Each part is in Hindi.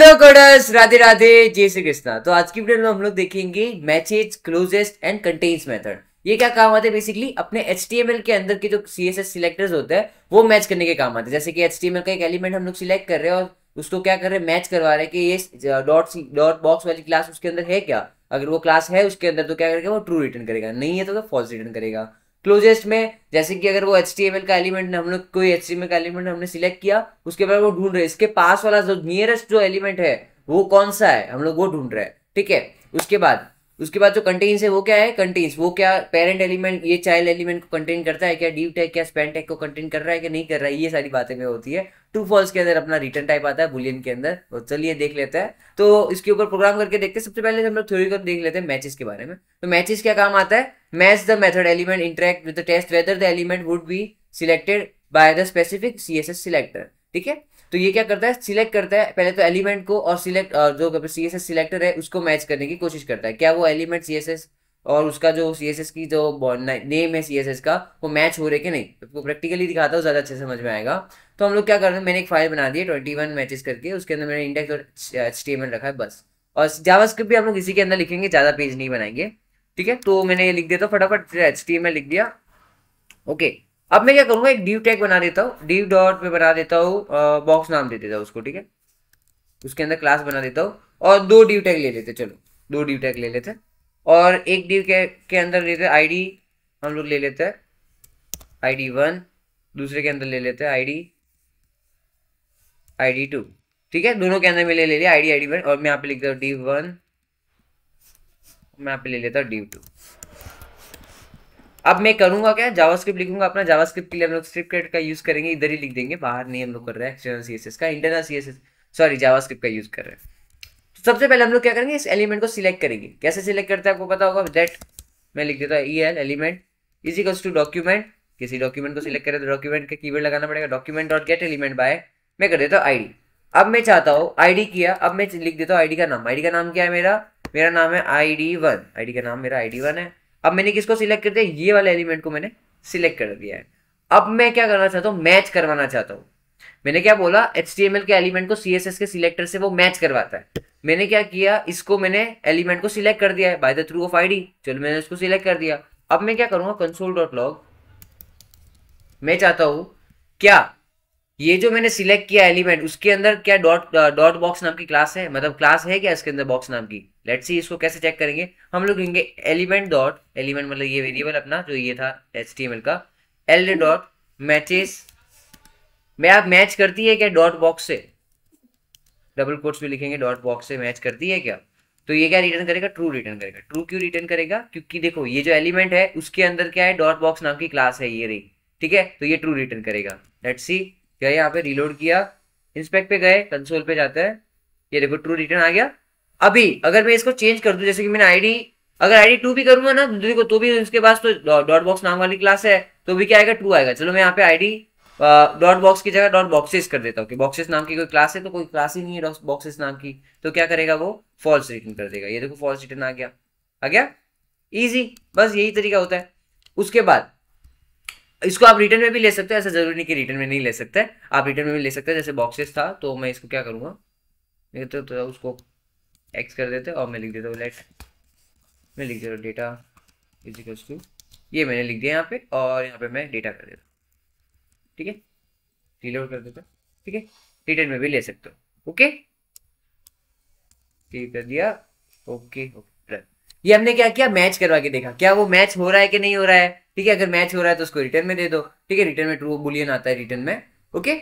हेलो कोडर्स, राधे राधे, जय श्री कृष्णा। तो आज की वीडियो में हम लोग देखेंगे matches, closest and contains method. ये क्या काम आते हैं? बेसिकली अपने HTML के अंदर के जो CSS सिलेक्टर्स होते हैं वो मैच करने के काम आते हैं। जैसे कि HTML का एक एलिमेंट हम लोग सिलेक्ट कर रहे हैं और उसको क्या कर रहे हैं, मैच करवा रहे हैं कि ये डॉट बॉक्स वाली क्लास उसके अंदर है क्या। अगर वो क्लास है उसके अंदर तो क्या करेगा, वो ट्रू रिटर्न करेगा, नहीं है तो फॉल्स रिटर्न करेगा। क्लोजेस्ट में जैसे कि अगर वो HTML का एलिमेंट, हम लोग कोई HTML का एलिमेंट हमने सिलेक्ट किया, उसके बाद वो ढूंढ रहे इसके पास वाला जो नियरेस्ट जो एलिमेंट है वो कौन सा है, हम लोग वो ढूंढ रहे हैं। ठीक है। उसके बाद जो कंटेन्स है वो क्या है, कंटेन्स वो क्या पेरेंट एलिमेंट ये चाइल्ड एलिमेंट को कंटेन करता है क्या, डिव टैग क्या स्पैन टैग को कंटेन कर रहा है कि नहीं कर रहा है, ये सारी बातें में होती है। ट्रू फॉल्स के अंदर अपना रिटर्न टाइप आता है बुलियन के अंदर। तो चलिए देख लेते हैं। तो इसके ऊपर प्रोग्राम करके देखते हैं। सबसे पहले हम लोग थ्योरी को देख लेते हैं मैचेस के बारे में। तो मैचेस क्या काम आता है, match the method element interact with the test whether the element would be selected by the specific CSS selector. ठीक है। तो ये क्या करता है, सिलेक्ट करता है पहले तो एलिमेंट को और सिलेक्ट जो CSS सिलेक्टर है उसको मैच करने की कोशिश करता है, क्या वो एलिमेंट CSS और उसका जो CSS की जो नेम है CSS का वो मैच हो रहे कि नहीं। तो प्रैक्टिकली दिखाता हूँ, ज्यादा अच्छे से समझ में आएगा। तो हम लोग क्या कर रहे हैं, मैंने एक फाइल बना दी है 21 मैचेस करके, उसके अंदर मैंने इंडेक्स और HTML रखा है बस। और जावास्क्रिप्ट भी हम लोग इसी के अंदर लिखेंगे, ज्यादा पेज नहीं बनाएंगे। ठीक है। तो मैंने ये लिख दिया, तो फटाफट HTML लिख दिया। ओके। अब मैं क्या करूंगा, एक डिव टैग बना देता हूँ, डिव डॉट में बना देता हूँ बॉक्स नाम दे देता हूँ उसको। ठीक है। उसके अंदर क्लास बना देता हूँ और दो डिव टैग ले लेते, चलो दो डिव टैग ले लेते। और एक डिव के अंदर लेते आईडी, हम लोग ले लेते हैं ID1, दूसरे के अंदर ले लेते हैं ID2। ठीक है। दोनों के अंदर में ले लिया ID1 और मैं यहाँ पे लिख देता हूँ div1, मैं यहाँ पे ले लेता हूँ div2। अब मैं करूंगा क्या, जावास्क्रिप्ट लिखूंगा अपना। जावास्क्रिप्ट के लिए हम लोग स्क्रिप्ट का यूज करेंगे, इधर ही लिख देंगे, बाहर नहीं हम लोग कर रहे हैं एक्सटर्नल CSS का, इंटरनल CSS सॉरी जावास्क्रिप्ट का यूज कर रहे हैं। तो सबसे पहले हम लोग क्या करेंगे, इस एलिमेंट को सिलेक्ट करेंगे। कैसे सिलेक्ट करते हैं आपको पता होगा, दैट मैं लिख देता हूँ EL element is equals to document. किसी डॉक्यूमेंट को सिलेक्ट करें तो डॉक्यूमेंट का कीवर्ड लगाना पड़ेगा, document dot get element by, मैं कर देता हूँ ID। अब मैं चाहता हूँ ID किया, अब मैं लिख देता हूँ ID का नाम। ID का नाम क्या है मेरा नाम है ID1, ID का नाम मेरा ID1 है। अब मैंने किसको सिलेक्ट कर दिया, ये वाले एलिमेंट को मैंने सिलेक्ट कर दिया है। अब मैं क्या करना चाहता हूँ, मैच करवाना चाहता हूँ। मैंने क्या बोला, HTML के एलिमेंट को CSS के सिलेक्टर से वो मैच करवाता है। मैंने क्या किया, इसको मैंने एलिमेंट को सिलेक्ट कर दिया है by the through of ID। चलो मैंने इसको सिलेक्ट कर दिया। अब मैं क्या करूंगा, console.log, मैं चाहता हूं क्या ये जो मैंने सिलेक्ट किया एलिमेंट उसके अंदर क्या डॉट बॉक्स नाम की क्लास है, मतलब क्लास है क्या इसके अंदर बॉक्स नाम की। लेट्स सी इसको कैसे चेक करेंगे, हम लोग कहेंगे एलिमेंट डॉट एलिमेंट, मतलब ये वेरिएबल अपना जो ये था HTML का, एल डॉट मैचेस में आप मैच करती है क्या डॉट बॉक्स से, डबल कोट्स में लिखेंगे डॉट बॉक्स से मैच करती है क्या। तो ये क्या रिटर्न करेगा, ट्रू रिटर्न करेगा। ट्रू क्यों रिटर्न करेगा, क्योंकि देखो ये जो एलिमेंट है उसके अंदर क्या है, डॉट बॉक्स नाम की क्लास है ये रही। ठीक है। तो ये ट्रू रिटर्न करेगा। लेट्स सी, क्या यहाँ पे रिलोड किया, इंस्पेक्ट पे गए, कंसोल पे जाते हैं, ये देखो ट्रू रिटर्न आ गया। अभी अगर मैं इसको चेंज कर दूं, जैसे कि मैंने आईडी, अगर ID2 भी करूंगा ना देखो तो भी उसके पास तो डॉट बॉक्स नाम वाली क्लास है, तो भी क्या आएगा, ट्रू आएगा। चलो मैं यहाँ पे ID डॉट बॉक्स की जगह डॉट बॉक्सेस कर देता हूँ कि बॉक्सेस नाम की कोई क्लास है, तो कोई क्लास ही नहीं है बॉक्सेस नाम की, तो क्या करेगा वो फॉल्स रिटर्न कर देगा। ये देखो फॉल्स रिटर्न आ गया इजी। बस यही तरीका होता है। उसके बाद इसको आप रिटर्न में भी ले सकते हैं, ऐसा जरूरी नहीं कि रिटर्न में नहीं ले सकते, आप रिटर्न में भी ले सकते हैं। जैसे बॉक्सेस था तो मैं इसको क्या करूंगा, तो उसको एक्स कर देते और मैं लिख देता हूँ लेट, मैं लिख देता हूँ डेटा इज इक्वल्स टू, ये मैंने लिख दिया यहाँ पे और यहाँ पे मैं डेटा कर देता हूँ। ठीक है। रिलोड कर देता हूँ। ठीक है। रिटर्न में भी ले सकते हो। ओके, ठीक कर दिया। ओके ओके, ये हमने क्या किया, मैच करवा के देखा क्या वो मैच हो रहा है कि नहीं हो रहा है। ठीक है। अगर मैच हो रहा है तो उसको रिटर्न में दे दो। ठीक है। रिटर्न में ट्रू बुलियन आता है रिटर्न में। ओके।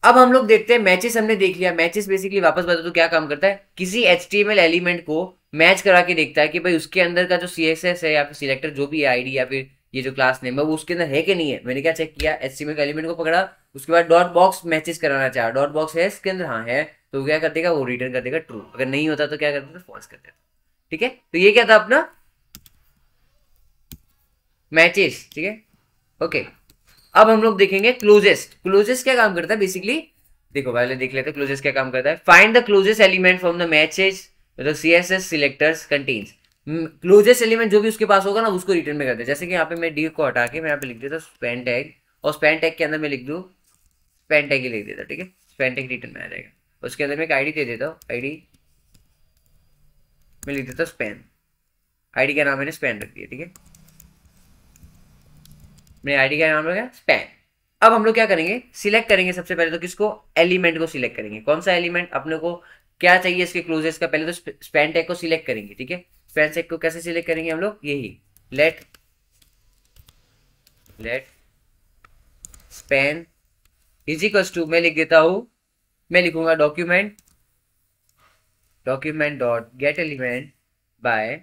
अब हम लोग देखते हैं मैचेस, हमने देख लिया। मैचेस बेसिकली वापस बता तो क्या काम करता है, किसी HTML एलिमेंट को मैच करा के देखता है कि भाई उसके अंदर का जो CSS है या फिर सिलेक्टर जो भी है ID या फिर ये जो क्लास नेम है वो उसके अंदर है कि नहीं है। मैंने क्या चेक किया, HTML के एलिमेंट को पकड़ा, उसके बाद डॉट बॉक्स मैचेस कराना चाहा, डॉट बॉक्स है इसके अंदर, हाँ है, तो क्या कर देगा वो रिटर्न कर देगा ट्रू। अगर नहीं होता तो क्या कर देगा, फॉल्स कर देगा। ठीक है। तो ये क्या था अपना मैचेस। ठीक है। ओके। अब हम लोग देखेंगे क्लोजेस्ट। क्लोजेस्ट क्या काम करता है बेसिकली, देखो पहले देख लेते हैं क्लोजेस्ट क्या काम करता है। Find the closest element from the matches the CSS selectors contains. Closest element जो भी उसके पास होगा ना उसको रिटर्न में करते हैं। जैसे कि यहाँ पे मैं डी को हटा के मैं यहाँ पे लिख देता स्पैन टैग, और स्पैन टैग के अंदर मैं लिख दूँ स्पैन टैग ही लिख देता। ठीक है। स्पैन टैग रिटर्न में आ जाएगा। उसके अंदर मैं एक आईडी दे देता हूँ, आईडी में लिख देता हूँ स्पैन, आईडी का नाम मैंने स्पैन रख दिया, ठीक है, मैंने आईडी का नाम रखा स्पैन। अब हम लोग क्या करेंगे, सिलेक्ट करेंगे सबसे पहले तो किसको, एलिमेंट को सिलेक्ट करेंगे। कौन सा एलिमेंट अपने को क्या चाहिए इसके क्लोजेस्ट का, पहले तो स्पैन टैग को सिलेक्ट करेंगे, ठीक है। स्पैन टैग को कैसे सिलेक्ट करेंगे हम लोग, यही let span is equals to, मैं लिख देता हूं, मैं लिखूंगा document dot get element by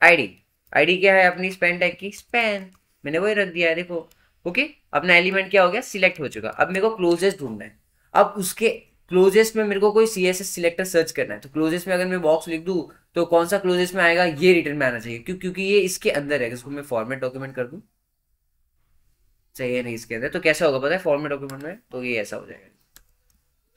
ID. ID क्या है अपनी स्पैन टैग की, स्पैन, मैंने वही रख दिया है, देखो। ओके, अपना एलिमेंट क्या हो गया, सिलेक्ट हो चुका। अब मेरे को क्लोजेस्ट ढूंढना है। अब उसके क्लोजेस्ट में मेरे को कोई सीएसएस सिलेक्टर सर्च करना है, तो क्लोजेस्ट में अगर मैं बॉक्स लिख दूं तो कौन सा क्लोजेस्ट में आएगा, ये रिटर्न में आना चाहिए, क्योंकि ये इसके अंदर है। इसको मैं फॉर्मेट डॉक्यूमेंट कर दूं, चाहिए नहीं इसके अंदर, तो कैसा होगा पता है फॉर्मेट डॉक्यूमेंट में, तो ये ऐसा हो जाएगा।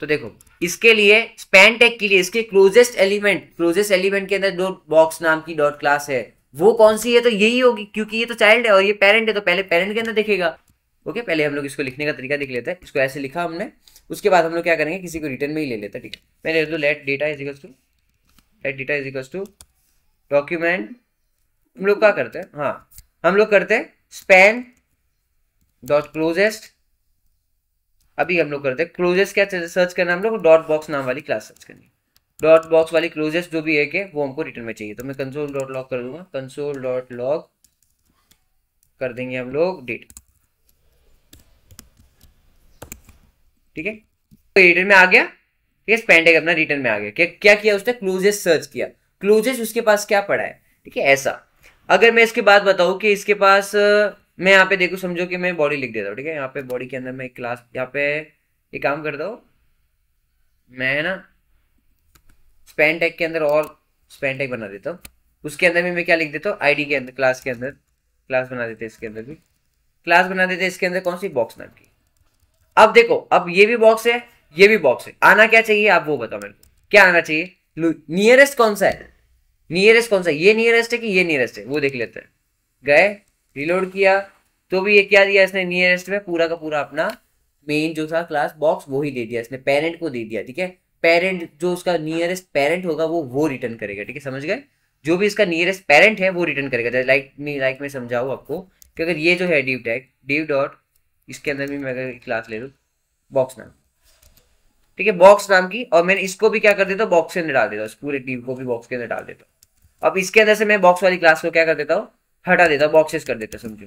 तो देखो इसके लिए स्पैन टैग के लिए इसके क्लोजेस्ट एलिमेंट के अंदर जो बॉक्स नाम की डॉट क्लास है वो कौन सी है, तो यही होगी, क्योंकि ये तो चाइल्ड है और ये पेरेंट है, तो पहले पेरेंट के अंदर दिखेगा। ओके, पहले हम लोग इसको लिखने का तरीका देख लेते हैं। इसको ऐसे लिखा हमने, उसके बाद हम लोग क्या करेंगे, किसी को रिटर्न में ही ले लेते हैं, ठीक है। मैंने ले दो let data is equals to document, हम लोग क्या करते हैं, हाँ हम लोग करते हैं स्पैन डॉट क्लोजेस्ट। अभी हम लोग करते हैं क्लोजेस्ट, क्या सर्च करना हम लोग, डॉट बॉक्स नाम वाली क्लास सर्च करनी, डॉट बॉक्स वाली क्लोजेस्ट जो भी है कि वो हमको रिटर्न में चाहिए। तो मैं कंसोल डॉट लॉग कर दूंगा, कंसोल डॉट लॉग कर देंगे हम लोग डेट, ठीक है। तो रिटर्न में आ गया, ठीक है, स्पैन टैग अपना रिटर्न में आ गया। क्या किया उसने, क्लोजेस्ट सर्च किया, क्लोजेस्ट उसके पास क्या पड़ा है, ठीक है। ऐसा अगर मैं इसके बाद बताऊं कि इसके पास मैं यहाँ पे देखो, समझो कि मैं बॉडी लिख देता हूँ, ठीक है। यहाँ पे बॉडी के अंदर मैं एक क्लास, यहाँ पे एक काम करता हूँ मैं ना, स्पैन टैग के अंदर और स्पैन टैग बना देता हूँ। उसके अंदर भी मैं क्या लिख देता हूँ, आईडी के अंदर, क्लास के अंदर क्लास बना देते हैं, इसके अंदर भी क्लास बना देते हैं। इसके अंदर कौन सी, बॉक्स नाम की। अब देखो, अब ये भी बॉक्स है, ये भी बॉक्स है, आना क्या चाहिए आप वो बताओ मेरे को, क्या आना चाहिए, नियरेस्ट कौन सा है, नियरेस्ट कौन सा, ये नियरेस्ट है कि ये नियरेस्ट है, वो देख लेते हैं। गए रिलोड किया तो भी ये क्या दिया इसने, नियरेस्ट में पूरा का पूरा अपना मेन जो था क्लास बॉक्स वो ही दे दिया इसने, पेरेंट को दे दिया, ठीक है। पेरेंट जो उसका नियरेस्ट पेरेंट होगा वो रिटर्न करेगा, ठीक है, समझ गए। जो भी इसका नियरेस्ट पेरेंट है वो रिटर्न करेगा। लाइक मैं समझाऊँ आपको कि अगर ये जो है डिव टैग, डिव डॉट, इसके अंदर भी मैं अगर क्लास ले लूँ बॉक्स नाम, ठीक है, बॉक्स नाम की, और मैंने इसको भी क्या कर देता हूँ, बॉक्स के अंदर डाल देता हूँ, पूरे डिव को भी बॉक्स के अंदर डाल देता हूँ। अब इसके अंदर से मैं बॉक्स वाली क्लास को क्या कर देता हूँ, हटा देता हूँ, बॉक्सेस कर देता हूँ, समझो,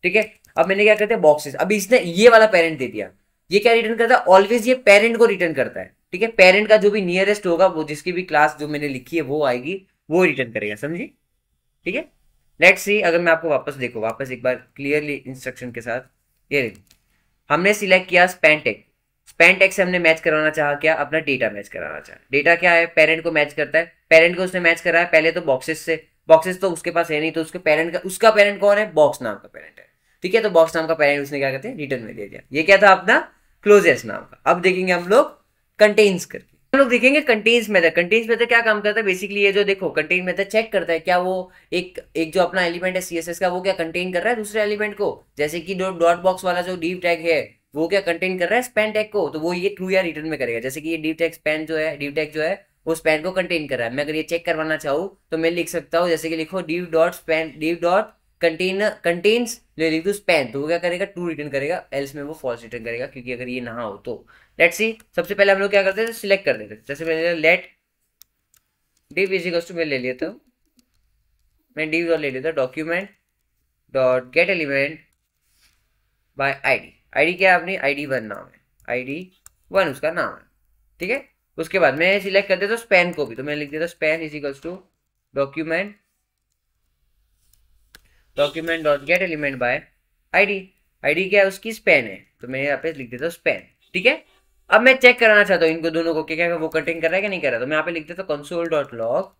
ठीक है। अब मैंने क्या करते हैं, बॉक्सेस, अभी इसने ये वाला पेरेंट दे दिया, ये क्या रिटर्न करता है, ऑलवेज ये पेरेंट को रिटर्न करता है, ठीक है। पेरेंट का जो भी नियरेस्ट होगा वो जिसकी भी क्लास जो मैंने लिखी है वो आएगी, वो रिटर्न करेगा, समझी, ठीक है। लेट्स सी, अगर मैं आपको वापस देखो, वापस एक बार क्लियरली इंस्ट्रक्शन के साथ, ये देखो हमने सिलेक्ट किया स्पैन टैग, स्पैन टैग से हमने मैच कराना चाहा क्या, अपना डेटा मैच कराना चाहा। डेटा क्या है, पेरेंट को मैच करता है, पेरेंट को उसने मैच करा है पहले तो बॉक्सेस से, बॉक्सेस तो उसके पास है नहीं, तो उसके पेरेंट का, उसका पेरेंट कौन है, बॉक्स नाम का पेरेंट है, ठीक है। तो बॉक्स नाम का पेरेंट उसने क्या करते हैं, रिटर्न में दे दिया। ये क्या था अपना क्लोजेस्ट नाम का। अब देखेंगे हम लोग कंटेन्स करके, हम लोग देखेंगे कंटेन्स मेथड। कंटेन्स मेथड क्या काम करता है, बेसिकली ये जो देखो कंटेन मेथड चेक करता है क्या वो एक जो अपना एलिमेंट है सीएसएस का वो क्या कंटेन कर रहा है दूसरे एलिमेंट को, जैसे कि डॉट बॉक्स वाला जो डिव टैग है वो क्या कंटेन कर रहा है स्पैन टैग को, तो वो ये ट्रू या रिटर्न में करेगा। जैसे कि ये डिव टैग स्पैन जो है, डिव टैग जो है वो स्पैन को कंटेन कर रहा है। मैं अगर ये चेक करवाना चाहूँ तो मैं लिख सकता हूँ, जैसे कि लिखो div dot span, div dot contains, लिख दो स्पैन, तो वो क्या करेगा, ट्रू रिटर्न करेगा, एल्स में वो फॉल्स रिटर्न करेगा, क्योंकि अगर ये ना हो तो। लेट्स सी, सबसे पहले हम लोग क्या करते हैं, सिलेक्ट कर देते हैं। जैसे मैंने let div is equals to, मैं ले लेता हूँ, मैं डिव डॉट ले लेता हूँ document dot get element by ID. ID क्या है अपनी, आईडी 1 नाम है, आईडी 1 उसका नाम है, ठीक है। उसके बाद मैं सिलेक्ट कर देता हूँ स्पैन को भी, तो मैं लिख देता हूँ span is equals to document dot get element by ID. ID क्या है उसकी, स्पैन है, तो मैं यहाँ पे लिख देता हूँ स्पैन, ठीक है। अब मैं चेक कराना चाहता हूँ इनको दोनों को क्या वो कंटेन कर रहा है कि नहीं कर रहा, तो मैं यहाँ पे लिख देता हूँ कंसोल डॉट लॉग,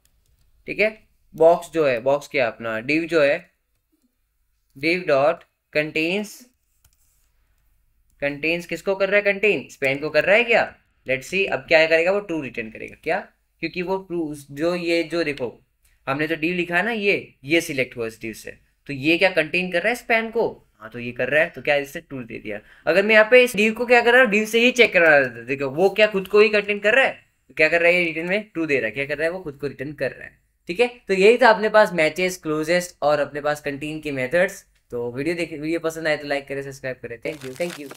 ठीक है। बॉक्स जो है, बॉक्स क्या अपना डिव जो है, डिव डॉट कंटेन्स किसको कर रहा है, कंटेन स्पैन को कर रहा है क्या। लेट्स सी, अब क्या करेगा वो, ट्रू रिटर्न करेगा, क्या, क्योंकि वो ट्रू, जो ये जो देखो हमने जो डिव लिखा है ना, ये सिलेक्ट हुआ इस डिव से, तो ये क्या कंटेन कर रहा है स्पैन को, हाँ तो ये कर रहा है, तो क्या इससे ट्रू दे दिया। अगर मैं यहाँ पे इस div को क्या कर रहा हूँ, div से ही चेक करा रहा था, देखो वो क्या खुद को ही कंटेंट कर रहा है, तो क्या कर रहा है ये रिटर्न में ट्रू दे रहा है, क्या कर रहा है वो खुद को रिटर्न कर रहा है। ठीक है, तो यही था अपने पास मैचेस, क्लोजेस्ट और अपने पास कंटेन के मेथड्स। तो वीडियो पसंद आए तो लाइक करें, सब्सक्राइब करें। Thank you.